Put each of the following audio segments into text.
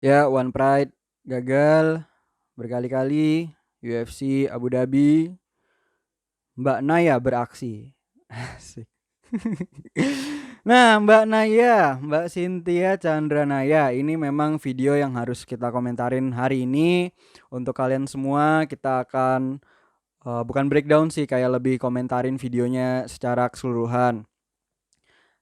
Ya, One Pride gagal berkali-kali, UFC Abu Dhabi, Mbak Naya beraksi. Asik. Nah, Mbak Naya, Mbak Cynthia Chandranaya, ini memang video yang harus kita komentarin hari ini. Untuk kalian semua, kita akan bukan breakdown sih, kayak lebih komentarin videonya secara keseluruhan.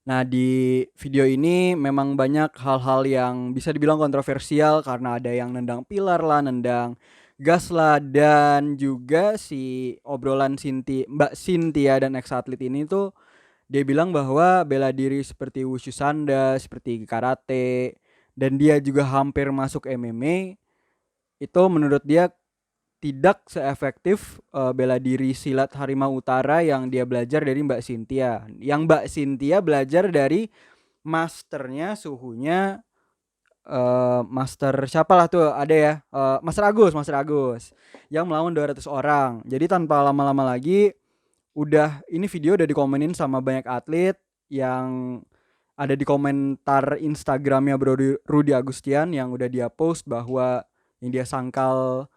Nah, di video ini memang banyak hal-hal yang bisa dibilang kontroversial karena ada yang nendang pilar lah, nendang gas lah, dan juga si obrolan Mbak Cynthia dan ex atlet ini tuh dia bilang bahwa bela diri seperti wushu sanda, seperti karate, dan dia juga hampir masuk MMA. Itu menurut dia tidak seefektif bela diri silat harimau utara yang dia belajar dari Mbak Cynthia. Yang Mbak Cynthia belajar dari masternya, suhunya, master siapa lah tuh ada ya, Master Agus yang melawan 200 orang. Jadi tanpa lama-lama lagi, ini video udah dikomenin sama banyak atlet yang ada di komentar Instagramnya Bro Rudy Agustian yang udah dia post bahwa yang dia sangkal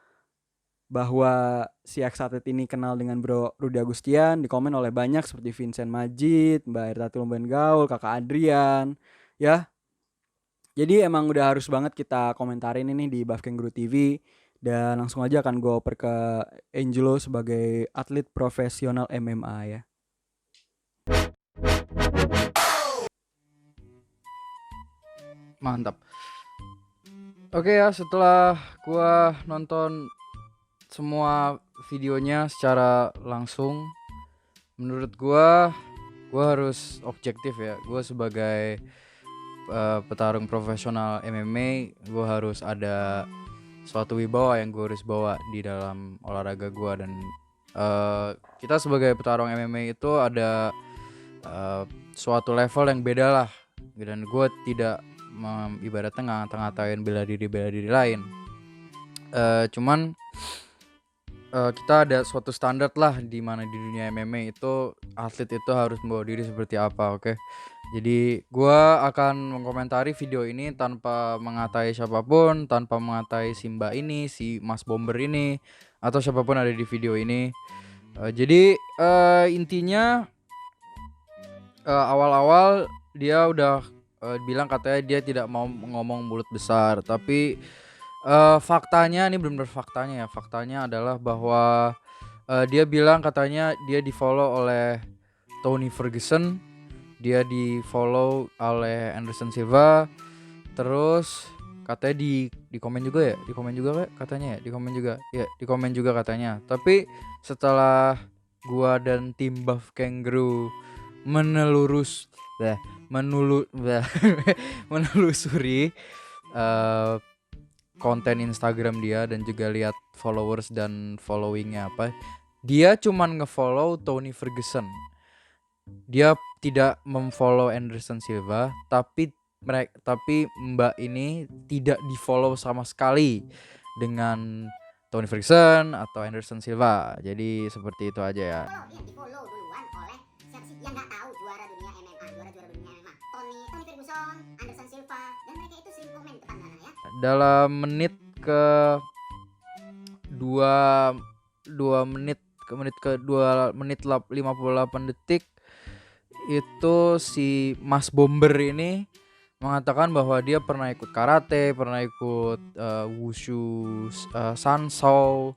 bahwa si ex atlet ini kenal dengan Bro Rudy Agustian, dikomen oleh banyak seperti Vincent Majid, Mbak Erta Lumban Gaul, Kakak Adrian, ya. Jadi emang udah harus banget kita komentarin ini di Buff Kangaroo TV, dan langsung aja akan gue oper ke Angelo sebagai atlet profesional MMA ya. Mantap. Oke ya, setelah gua nonton semua videonya secara langsung, menurut gua harus objektif ya. Gua sebagai petarung profesional MMA, gua harus ada suatu wibawa yang gua harus bawa di dalam olahraga gua. Dan kita sebagai petarung MMA itu ada suatu level yang beda lah, dan gua tidak ibaratnya ngata-ngatain bela diri lain. Cuman kita ada suatu standar lah di mana di dunia MMA itu atlet itu harus membawa diri seperti apa, oke? Jadi gua akan mengomentari video ini tanpa mengatai siapapun, tanpa mengatai si Mbak ini, si Mas Bomber ini, atau siapapun ada di video ini. Jadi intinya awal-awal dia udah bilang katanya dia tidak mau ngomong mulut besar, tapi faktanya ini benar-benar faktanya ya. Faktanya adalah bahwa dia bilang katanya dia di-follow oleh Tony Ferguson, dia di-follow oleh Anderson Silva, terus katanya di komen juga ya, di komen juga katanya ya, di komen juga ya, di komen juga katanya. Tapi setelah gua dan tim Buff Kangaroo menelurus menelusuri konten Instagram dia dan juga lihat followers dan followingnya apa, dia cuman ngefollow Tony Ferguson. Dia tidak memfollow Anderson Silva, tapi Mbak ini tidak di follow sama sekali dengan Tony Ferguson atau Anderson Silva. Jadi seperti itu aja ya. Di follow duluan oleh siapa sih yang nggak tahu juara dunia MMA, juara dunia MMA, Tony Ferguson, Anderson Silva, dan mereka itu sering komen depan sana ya. Dalam menit ke 2 menit ke 58 detik itu si Mas Bomber ini mengatakan bahwa dia pernah ikut karate, pernah ikut wushu sansou,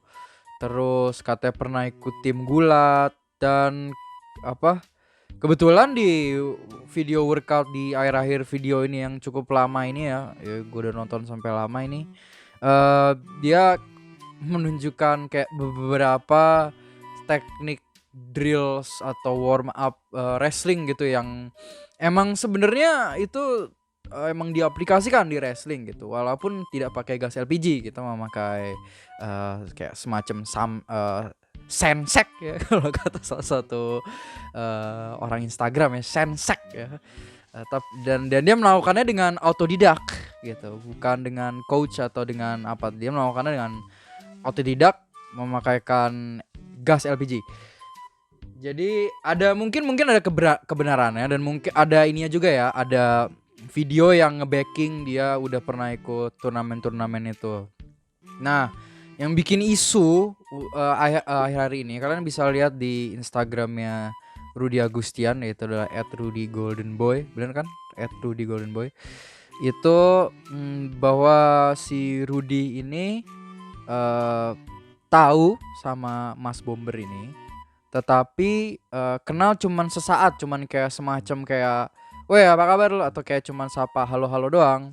terus katanya pernah ikut tim gulat, dan kebetulan di video workout di akhir-akhir video ini yang cukup lama ini ya gue udah nonton sampai lama ini, dia menunjukkan kayak beberapa teknik drills atau warm up wrestling gitu yang emang sebenarnya itu emang diaplikasikan di wrestling gitu, walaupun tidak pakai gas LPG, kita memakai kayak semacam sensek ya kalau kata salah satu orang Instagram ya, sensek ya. Dan dia melakukannya dengan autodidak gitu, bukan dengan coach atau dengan apa. Dia melakukannya dengan autodidak, memakaikan gas LPG. Jadi ada mungkin ada kebenarannya, dan mungkin ada ininya juga ya, ada video yang nge-backing dia udah pernah ikut turnamen-turnamen itu. Nah, yang bikin isu akhir hari ini kalian bisa lihat di Instagramnya Rudy Agustian, yaitu adalah @rudy_goldenboy, bener kan? @rudy_goldenboy. Itu bahwa si Rudy ini tahu sama Mas Bomber ini, tetapi kenal cuman sesaat, cuman kayak semacam kayak, "Weh, apa kabar lu?" atau kayak cuman sapa halo-halo doang,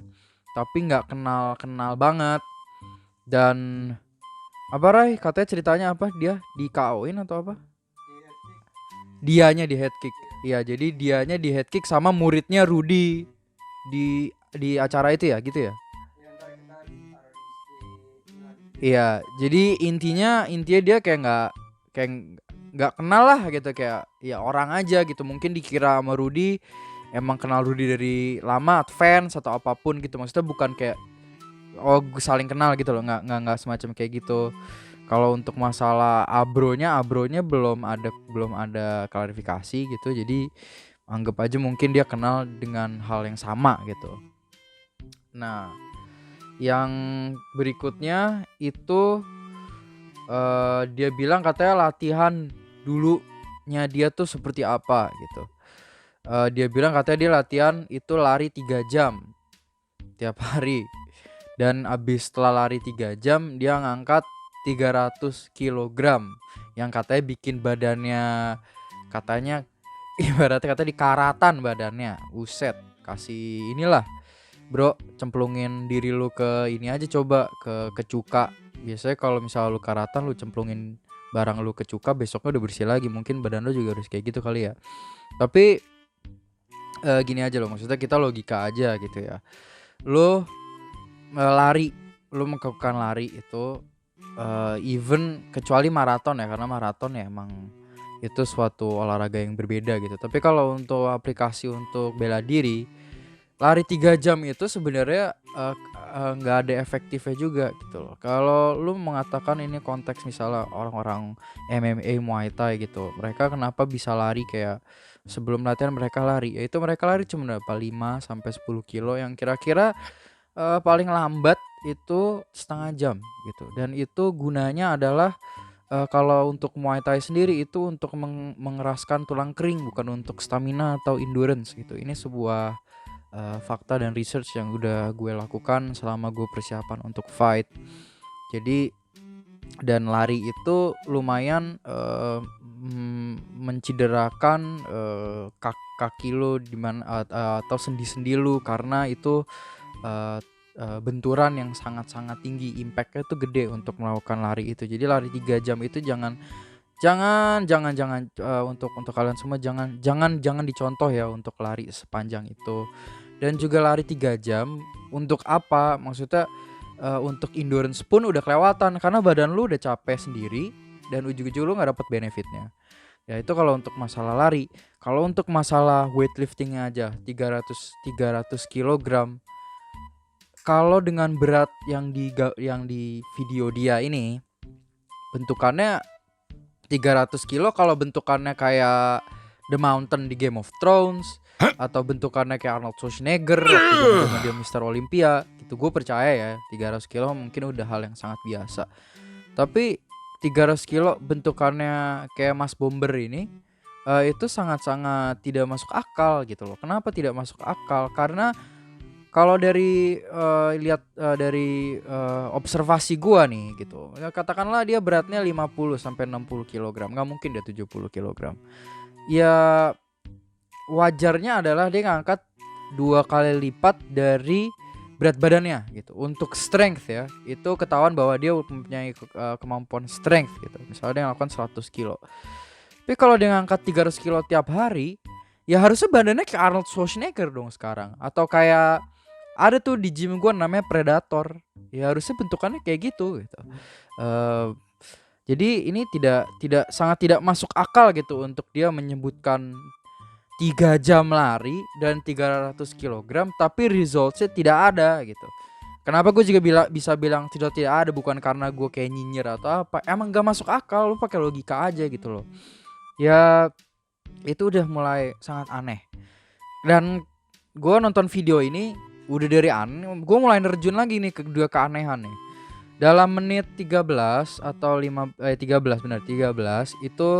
tapi nggak kenal banget. Dan apa Ray? Katanya ceritanya apa? Dia di KO-in atau apa? Dianya di head kick. Iya, jadi dianya di head kick sama muridnya Rudy di acara itu ya, gitu ya. Iya, jadi intinya dia kayak nggak kenal lah gitu, kayak ya orang aja gitu. Mungkin dikira sama Rudy emang kenal Rudy dari lama, fans atau apapun gitu. Maksudnya bukan kayak saling kenal gitu loh, nggak semacam kayak gitu. Kalau untuk masalah abronya belum ada klarifikasi gitu. Jadi anggap aja mungkin dia kenal dengan hal yang sama gitu. Nah, yang berikutnya itu dia bilang katanya latihan dulunya dia tuh seperti apa gitu. Dia bilang katanya dia latihan itu lari 3 jam tiap hari. Dan abis setelah lari 3 jam dia ngangkat 300 kilogram yang katanya bikin badannya, katanya ibaratnya kata dikaratan badannya. Uset, kasih inilah bro, cemplungin diri lu ke ini aja, coba ke cuka. Biasanya kalau misalnya lu karatan, lu cemplungin barang lu ke cuka, besoknya udah bersih lagi. Mungkin badan lu juga harus kayak gitu kali ya. Tapi gini aja loh, maksudnya kita logika aja gitu ya. Lu melakukan lari itu even kecuali maraton ya, karena maraton ya emang itu suatu olahraga yang berbeda gitu. Tapi kalau untuk aplikasi untuk bela diri, lari 3 jam itu sebenarnya nggak ada efektifnya juga gitu loh. Kalau lu mengatakan ini konteks misalnya orang-orang MMA Muay Thai gitu, mereka kenapa bisa lari kayak sebelum latihan mereka lari, yaitu mereka lari cuma berapa 5 sampai 10 kilo yang kira-kira paling lambat itu setengah jam gitu. Dan itu gunanya adalah kalau untuk Muay Thai sendiri itu untuk mengeraskan tulang kering, bukan untuk stamina atau endurance gitu. Ini sebuah fakta dan research yang udah gue lakukan selama gue persiapan untuk fight. Jadi dan lari itu lumayan mencederakan kaki lo atau sendi-sendi lo, karena itu benturan yang sangat-sangat tinggi, impactnya tuh gede untuk melakukan lari itu. Jadi lari 3 jam itu jangan untuk kalian semua jangan dicontoh ya untuk lari sepanjang itu. Dan juga lari 3 jam untuk apa? Maksudnya untuk endurance pun udah kelewatan karena badan lu udah capek sendiri dan ujung-ujung lu nggak dapet benefitnya. Ya itu kalau untuk masalah lari. Kalau untuk masalah weightliftingnya aja 300 kilogram. Kalau dengan berat yang di video dia ini bentukannya 300 kilo, kalau bentukannya kayak The Mountain di Game of Thrones atau bentukannya kayak Arnold Schwarzenegger waktu dia Mr. Olympia itu, gue percaya ya 300 kilo mungkin udah hal yang sangat biasa. Tapi 300 kilo bentukannya kayak Mas Bomber ini itu sangat-sangat tidak masuk akal gitu loh. Kenapa tidak masuk akal? Karena kalau dari lihat dari observasi gua nih gitu. Ya, katakanlah dia beratnya 50 sampai 60 kg. Enggak mungkin dia 70 kg. Ya wajarnya adalah dia ngangkat 2 kali lipat dari berat badannya gitu. Untuk strength ya, itu ketahuan bahwa dia mempunyai kemampuan strength gitu. Misalnya dia ngelakukan 100 kilo. Tapi kalau dia ngangkat 300 kilo tiap hari, ya harusnya badannya kayak Arnold Schwarzenegger dong sekarang. Atau kayak ada tuh di gym gue namanya Predator. Ya harusnya bentukannya kayak gitu. Jadi ini sangat tidak masuk akal gitu untuk dia menyebutkan 3 jam lari dan 300 kg tapi resultsnya tidak ada gitu. Kenapa gue juga bisa bilang tidak ada, bukan karena gue kayak nyinyir atau apa. Emang gak masuk akal, lu pakai logika aja gitu loh. Ya itu udah mulai sangat aneh. Dan gue nonton video ini udah dari aneh, gue mulai nerjun lagi nih ke dua keanehan nih. Dalam menit 13 atau 13 benar 13 itu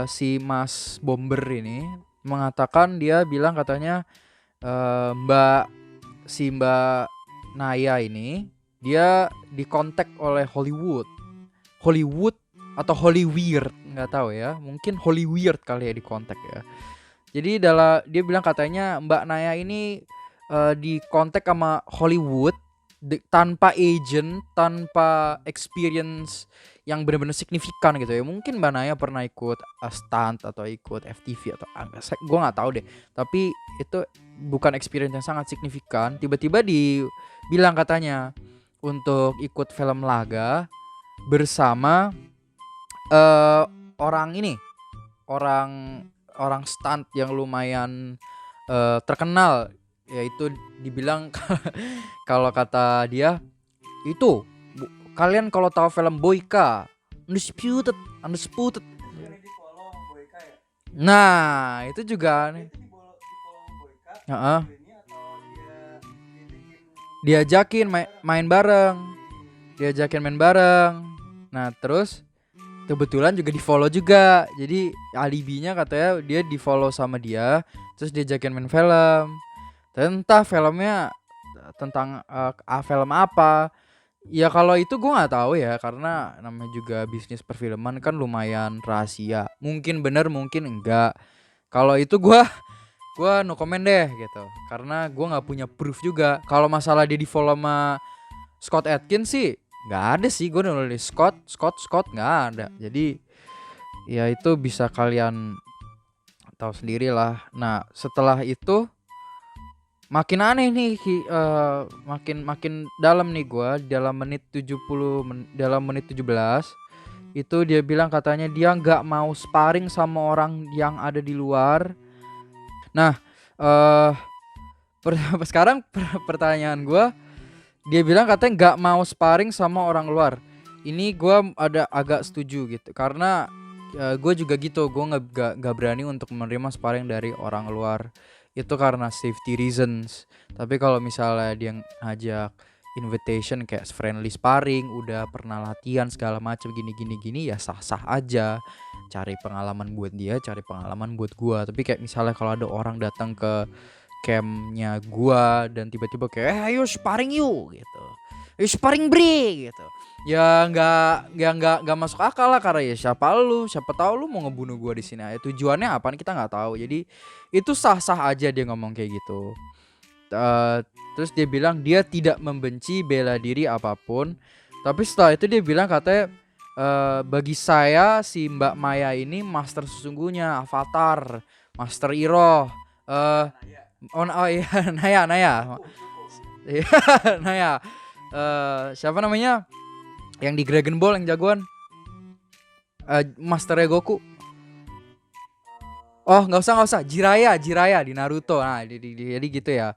si Mas Bomber ini mengatakan, dia bilang katanya Mbak Naya ini dia dikontak oleh Hollywood atau Hollyweird, nggak tahu ya, mungkin Hollyweird kali ya dikontak ya. Jadi dia bilang katanya Mbak Naya ini dikontak sama Hollywood tanpa agent, tanpa experience yang benar-benar signifikan gitu ya. Mungkin Mbak Naya pernah ikut stunt atau ikut FTV atau gue nggak tahu deh. Tapi itu bukan experience yang sangat signifikan. Tiba-tiba dibilang katanya untuk ikut film laga bersama orang ini, orang stunt yang lumayan terkenal, yaitu dibilang kalau kata dia itu kalian kalau tahu film Boyka, Undisputed. Nah, itu juga nih. Diajakin main bareng. Nah, terus kebetulan juga di-follow juga. Jadi alibinya katanya dia di-follow sama dia, terus diajakin main film. Entah filmnya tentang film apa. Ya kalau itu gue nggak tahu ya, karena namanya juga bisnis perfilman kan lumayan rahasia. Mungkin bener, mungkin enggak. Kalau itu gue no comment deh gitu, karena gue nggak punya proof juga. Kalau masalah dia di follow sama Scott Adkins sih nggak ada sih, gue nulis Scott nggak ada. Jadi ya itu bisa kalian tahu sendiri lah. Nah setelah itu makin aneh nih, makin dalam nih gue. Dalam menit 17 itu dia bilang katanya dia nggak mau sparring sama orang yang ada di luar. Nah sekarang pertanyaan gue, dia bilang katanya nggak mau sparring sama orang luar. Ini gue ada agak setuju gitu, karena gue juga gitu, gue nggak berani untuk menerima sparring dari orang luar. Itu karena safety reasons. Tapi kalau misalnya dia ngajak invitation kayak friendly sparring, udah pernah latihan segala macam gini ya sah-sah aja. Cari pengalaman buat dia, cari pengalaman buat gua. Tapi kayak misalnya kalau ada orang datang ke campnya gua dan tiba-tiba kayak ayo sparring yuk gitu, ayo sparring bre gitu, ya nggak masuk akal lah. Karena ya siapa tahu lu mau ngebunuh gua di sini, tujuannya apa kita nggak tahu. Jadi itu sah-sah aja dia ngomong kayak gitu. Terus dia bilang dia tidak membenci bela diri apapun. Tapi setelah itu dia bilang katanya bagi saya si Mbak Maya ini master sesungguhnya, avatar, master Iroh. Oh iya Naya. Iya Naya. Siapa namanya? Yang di Dragon Ball yang jagoan. Master Goku. Oh nggak usah. Jiraiya di Naruto. Nah jadi gitu ya.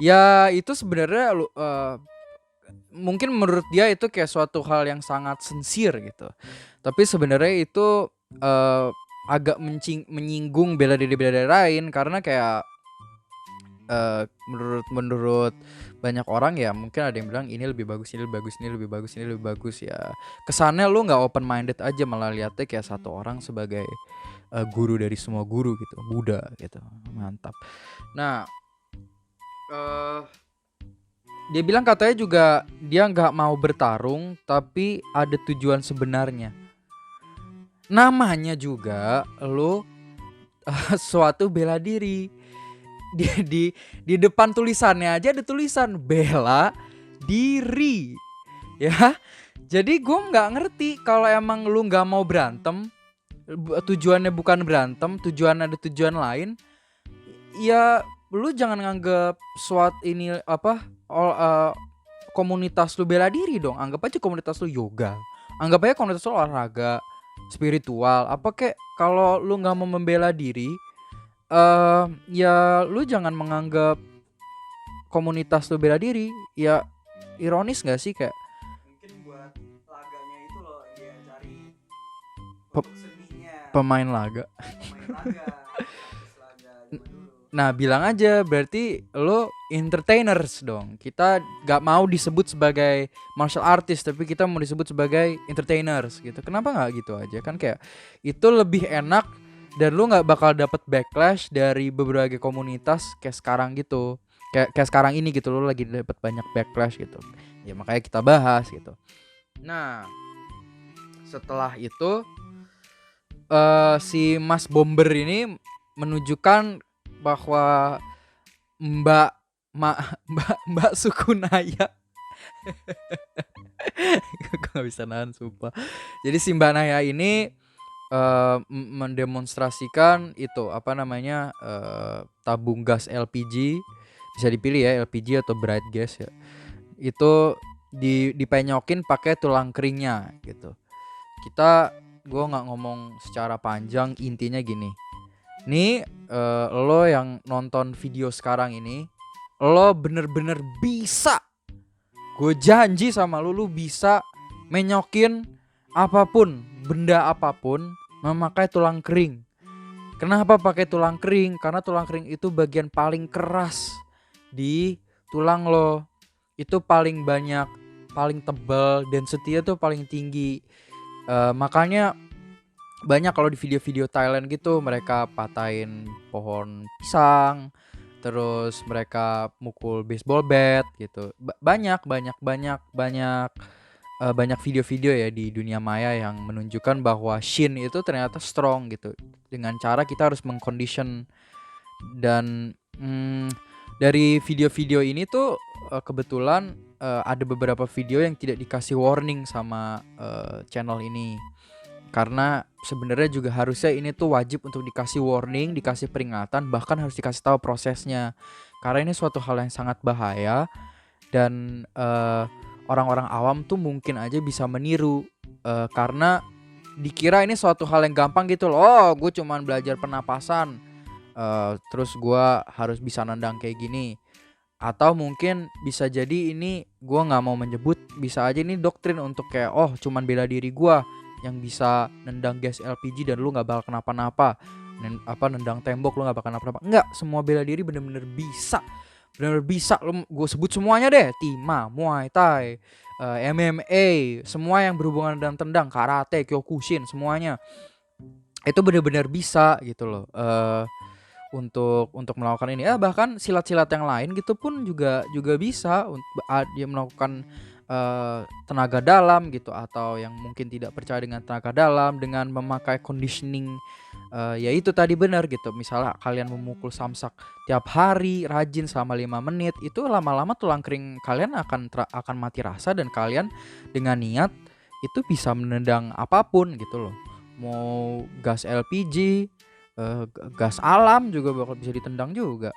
Ya itu sebenarnya mungkin menurut dia itu kayak suatu hal yang sangat sincere gitu. Tapi sebenarnya itu agak menyinggung bela diri lain, karena kayak menurut banyak orang ya, mungkin ada yang bilang ini lebih bagus ya. Kesannya lu nggak open minded aja, malah lihatnya kayak satu orang sebagai guru dari semua guru gitu, Buddha gitu. Mantap. Nah dia bilang katanya juga dia nggak mau bertarung, tapi ada tujuan sebenarnya. Namanya juga lo suatu bela diri. Di depan tulisannya aja ada tulisan bela diri, ya. Jadi gue nggak ngerti, kalau emang lu nggak mau berantem, tujuannya bukan berantem, ada tujuan lain, ya lu jangan nganggep SWAT ini komunitas lu bela diri dong. Anggap aja komunitas lu yoga, anggap aja komunitas lu olahraga spiritual apa kek. Kalau lu nggak mau membela diri, ya lu jangan menganggap komunitas lu bela diri. Ya ironis nggak sih, kayak mungkin buat laganya itu loh dia cari seninya pemain laga. laga Nah, bilang aja berarti lo entertainers dong. Kita gak mau disebut sebagai martial artist, tapi kita mau disebut sebagai entertainers gitu. Kenapa gak gitu aja? Kan kayak itu lebih enak dan lo gak bakal dapet backlash dari berbagai komunitas kayak sekarang gitu. Kayak sekarang ini gitu, lo lagi dapet banyak backlash gitu. Ya makanya kita bahas gitu. Nah, setelah itu si Mas Bomber ini menunjukkan bahwa Mbak Mbak Sukunaya gue gak bisa nahan sumpah. Jadi si Mbak Naya ini mendemonstrasikan itu apa namanya tabung gas LPG, bisa dipilih ya LPG atau bright gas ya. Itu dipenyokin pakai tulang keringnya gitu. Gue nggak ngomong secara panjang, intinya gini. Nih lo yang nonton video sekarang ini, lo bener-bener bisa, gue janji sama lo bisa menyokin apapun, benda apapun memakai tulang kering. Kenapa pakai tulang kering? Karena tulang kering itu bagian paling keras di tulang lo. Itu paling banyak, paling tebal, dan setia tuh paling tinggi. Makanya banyak kalau di video-video Thailand gitu mereka patahin pohon pisang, terus mereka mukul baseball bat gitu. Banyak video-video ya di dunia maya yang menunjukkan bahwa Shin itu ternyata strong gitu. Dengan cara kita harus mengcondition. Dan dari video-video ini tuh kebetulan ada beberapa video yang tidak dikasih warning sama channel ini. Karena sebenarnya juga harusnya ini tuh wajib untuk dikasih warning, dikasih peringatan, bahkan harus dikasih tahu prosesnya. Karena ini suatu hal yang sangat bahaya dan orang-orang awam tuh mungkin aja bisa meniru karena dikira ini suatu hal yang gampang gitu loh. Oh, gue cuman belajar pernapasan, terus gue harus bisa nendang kayak gini. Atau mungkin bisa jadi ini, gue nggak mau menyebut, bisa aja ini doktrin untuk kayak oh cuman bela diri gue yang bisa nendang gas LPG dan lu gak bakal kenapa-napa. Nendang tembok lu gak bakal kenapa-napa. Enggak, semua bela diri bener-bener bisa. Bener-bener bisa. Lu gue sebut semuanya deh. Tima, Muay Thai, MMA, semua yang berhubungan dengan tendang, karate, Kyokushin, semuanya itu bener-bener bisa gitu loh. Untuk melakukan ini. Bahkan silat-silat yang lain gitu pun juga bisa dia melakukan tenaga dalam gitu, atau yang mungkin tidak percaya dengan tenaga dalam dengan memakai conditioning, yaitu tadi benar gitu. Misalnya kalian memukul samsak tiap hari rajin selama 5 menit, itu lama-lama tulang kering kalian akan mati rasa, dan kalian dengan niat itu bisa menendang apapun gitu loh. Mau gas LPG, gas alam juga bakal bisa ditendang juga.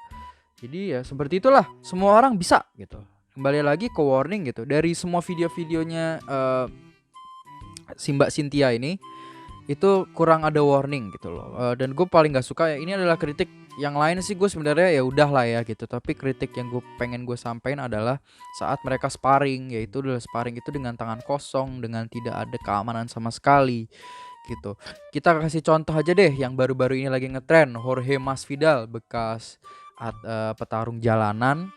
Jadi ya seperti itulah, semua orang bisa gitu. Kembali lagi ke warning gitu. Dari semua video-videonya si Mbak Cynthia ini, itu kurang ada warning gitu loh. Dan gue paling gak suka ya, ini adalah kritik. Yang lain sih gue sebenarnya ya udah lah ya gitu. Tapi kritik yang pengen gue sampaikan adalah saat mereka sparring, yaitu adalah sparring itu dengan tangan kosong, dengan tidak ada keamanan sama sekali gitu. Kita kasih contoh aja deh yang baru-baru ini lagi ngetren, Jorge Masvidal, bekas petarung jalanan.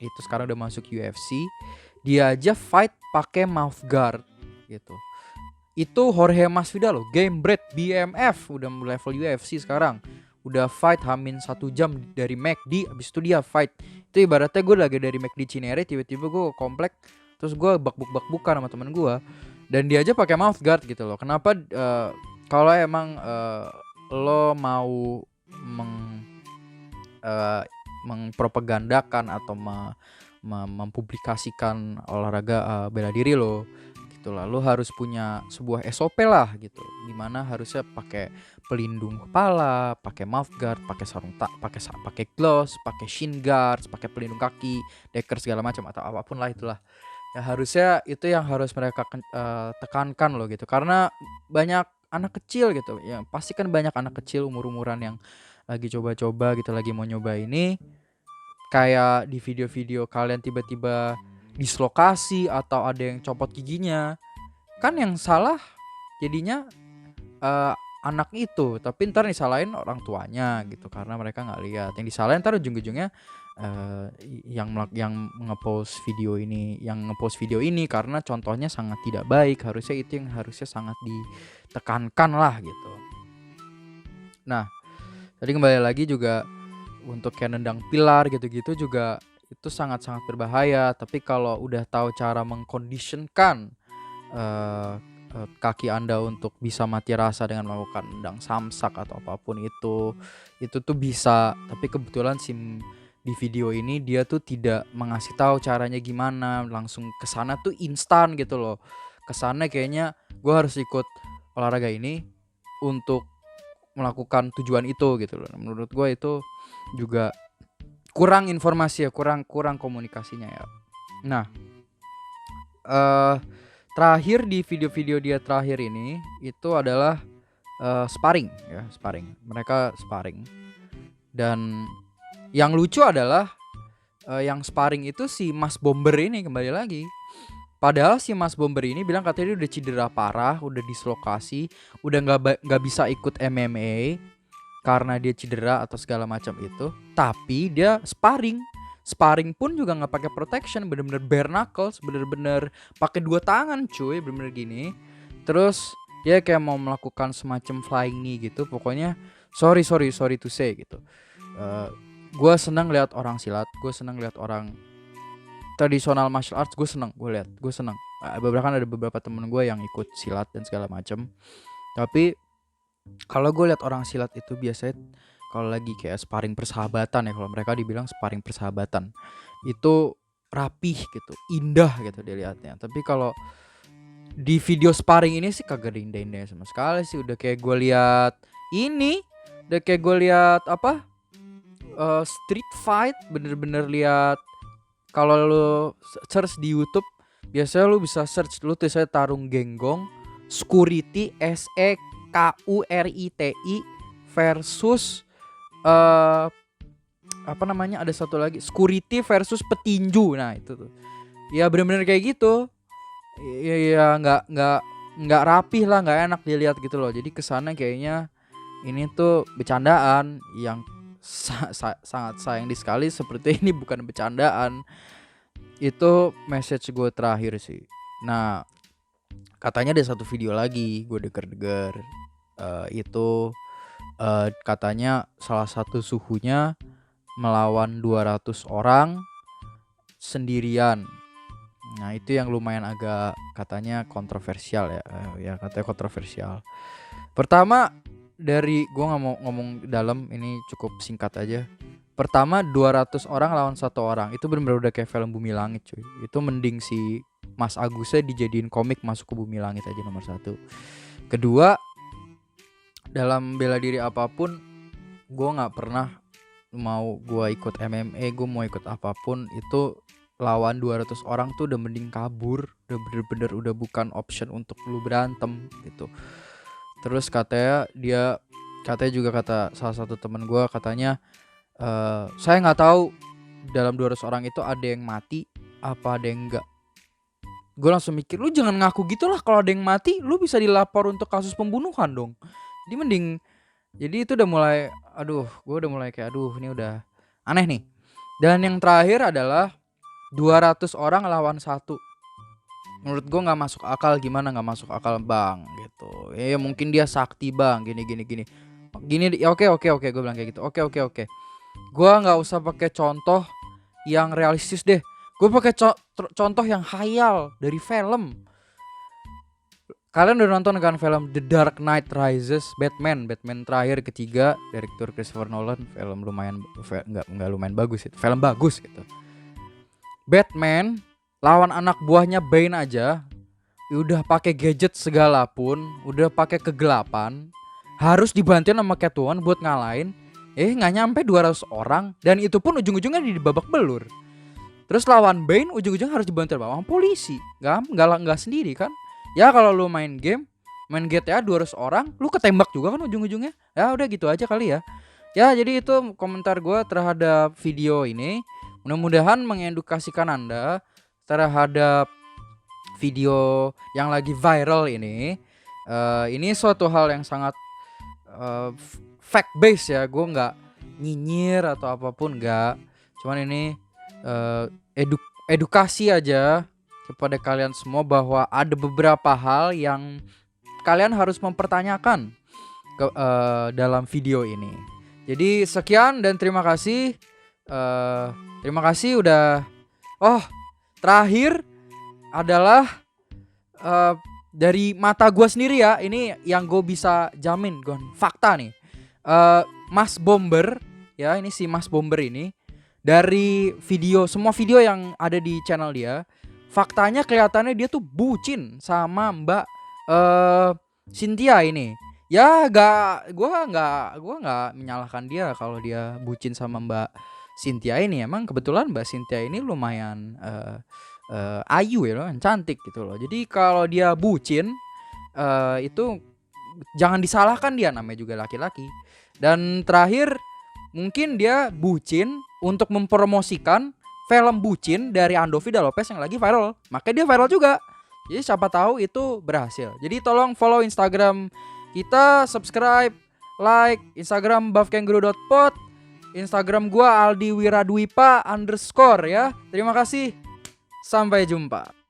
Itu sekarang udah masuk UFC. Dia aja fight pakai mouth guard gitu. Itu Jorge Masvidal loh, game bred BMF, udah level UFC sekarang. Udah fight hamin 1 jam dari McD, abis itu dia fight. Itu ibaratnya gue lagi dari McD Cinere, tiba-tiba gue ke komplek, terus gue bak-bukan sama temen gue, dan dia aja pakai mouth guard gitu loh. Kenapa? Kalau emang lo mau mengpropagandakan atau mempublikasikan olahraga bela diri lo gitu lah, lo harus punya sebuah SOP lah gitu, dimana harusnya pakai pelindung kepala, pakai mouth guard, pakai sarung pakai gloves, pakai shin guards, pakai pelindung kaki, decker segala macam atau apapun lah itulah. Ya harusnya itu yang harus mereka tekankan lo gitu, karena banyak anak kecil gitu ya, pasti kan banyak anak kecil umur-umuran yang lagi coba-coba gitu, lagi mau nyoba ini. Kayak di video-video kalian tiba-tiba dislokasi atau ada yang copot giginya, kan yang salah jadinya anak itu, tapi ntar disalahin orang tuanya gitu karena mereka nggak lihat. Yang disalahin ntar ujung-ujungnya yang ngepost video ini karena contohnya sangat tidak baik. Harusnya itu yang harusnya sangat ditekankan lah gitu. Nah, tadi kembali lagi juga untuk kayak nendang pilar gitu-gitu juga itu sangat-sangat berbahaya. Tapi kalau udah tahu cara mengconditionkan kaki Anda untuk bisa mati rasa dengan melakukan nendang samsak atau apapun itu tuh bisa. Tapi kebetulan di video ini dia tuh tidak mengasih tahu caranya gimana, langsung kesana tuh instan gitu loh. Kesana kayaknya gue harus ikut olahraga ini untuk melakukan tujuan itu gitu loh. Menurut gue itu juga kurang informasi ya, kurang komunikasinya ya. Nah, terakhir di video-video dia terakhir ini itu adalah sparring. Mereka sparring. Dan yang lucu adalah yang sparring itu si Mas Bomber ini kembali lagi. Padahal si Mas Bomber ini bilang katanya dia udah cedera parah, udah dislokasi, udah nggak bisa ikut MMA karena dia cedera atau segala macam itu. Tapi dia sparring pun juga nggak pakai protection, bener-bener bare knuckles, bener-bener pakai 2 tangan cuy, bener-bener gini. Terus dia kayak mau melakukan semacam flying knee gitu. Pokoknya sorry to say gitu. Gue senang lihat orang silat, gue senang lihat orang tradisional martial arts, gue senang. Kan ada beberapa temen gue yang ikut silat dan segala macam. Tapi kalau gue lihat orang silat itu biasanya kalau lagi kayak sparring persahabatan ya, kalau mereka dibilang sparring persahabatan itu rapih gitu, indah gitu dilihatnya. Tapi kalau di video sparring ini sih kagak ada indah-indahnya sama sekali sih. Udah kayak gue lihat street fight, bener-bener lihat. Kalau lu search di YouTube biasanya lu bisa search lu tuh saya Tarung Genggong Security SEKURITI versus ada satu lagi Security versus petinju. Nah itu tuh ya bener-bener kayak gitu ya, nggak rapih lah, nggak enak dilihat gitu loh. Jadi kesana kayaknya ini tuh bercandaan yang sangat sayang sekali, seperti ini bukan bercandaan. Itu message gue terakhir sih. Nah, katanya ada satu video lagi gue denger itu katanya salah satu suhunya melawan 200 orang sendirian. Nah itu yang lumayan agak katanya kontroversial ya katanya kontroversial. Pertama dari gue nggak mau ngomong dalam, ini cukup singkat aja. Pertama 200 orang lawan 1 orang itu benar-benar udah kayak film Bumi Langit cuy. Itu mending si Mas Agusnya dijadiin komik masuk ke Bumi Langit aja nomor 1. Kedua, dalam bela diri apapun gue nggak pernah mau gue ikut MMA, gue mau ikut apapun itu lawan 200 orang tuh udah mending kabur, udah bener-bener udah bukan option untuk lu berantem gitu. Terus katanya juga kata salah satu teman gue katanya saya nggak tahu dalam 200 orang itu ada yang mati apa ada yang enggak. Gue langsung mikir, lu jangan ngaku gitulah, kalau ada yang mati lu bisa dilapor untuk kasus pembunuhan dong. Jadi mending, jadi itu udah mulai gue udah mulai kayak ini udah aneh nih. Dan yang terakhir adalah 200 orang lawan 1. Menurut gue nggak masuk akal. Gimana nggak masuk akal bang gitu? Ya mungkin dia sakti bang, gini. Ya, oke gue bilang kayak gitu. Oke. Gue nggak usah pakai contoh yang realistis deh. Gue pakai contoh yang khayal dari film. Kalian udah nonton kan film The Dark Knight Rises, Batman terakhir ketiga, direktur Christopher Nolan. Film lumayan nggak lumayan bagus itu. Film bagus gitu. Batman lawan anak buahnya Bane aja udah pakai gadget segala pun, udah pakai kegelapan, harus dibantuin sama Catwoman buat ngalahin. Nggak nyampe 200 orang, dan itu pun ujung-ujungnya di babak belur. Terus lawan Bane ujung-ujungnya harus dibantu sama polisi. Nggak sendiri kan? Ya kalau lu main GTA 200 orang, lu ketembak juga kan ujung-ujungnya. Ya udah gitu aja kali ya. Ya jadi itu komentar gue terhadap video ini. Mudah-mudahan mengedukasikan Anda terhadap video yang lagi viral ini. Ini suatu hal yang sangat fact base ya, gue nggak nyinyir atau apapun, nggak. Cuman ini edukasi aja kepada kalian semua bahwa ada beberapa hal yang kalian harus mempertanyakan dalam video ini. Jadi sekian dan terima kasih. Terima kasih udah. Terakhir adalah dari mata gue sendiri ya, ini yang gue bisa jamin, gue fakta nih. Mas Bomber ya, ini si Mas Bomber ini dari semua video yang ada di channel dia, faktanya kelihatannya dia tuh bucin sama Mbak Cynthia ini. Ya gue nggak menyalahkan dia kalau dia bucin sama Mbak Cynthia ini. Emang kebetulan Mbak Cynthia ini lumayan ayu ya, cantik gitu loh. Jadi kalau dia bucin itu jangan disalahkan, dia namanya juga laki-laki. Dan terakhir mungkin dia bucin untuk mempromosikan film bucin dari Ando Vida Lopez yang lagi viral, makanya dia viral juga. Jadi siapa tahu itu berhasil. Jadi tolong follow Instagram kita, subscribe, like Instagram buffkangaroo.pod, Instagram gua aldiwiradwipa_, ya. Terima kasih. Sampai jumpa.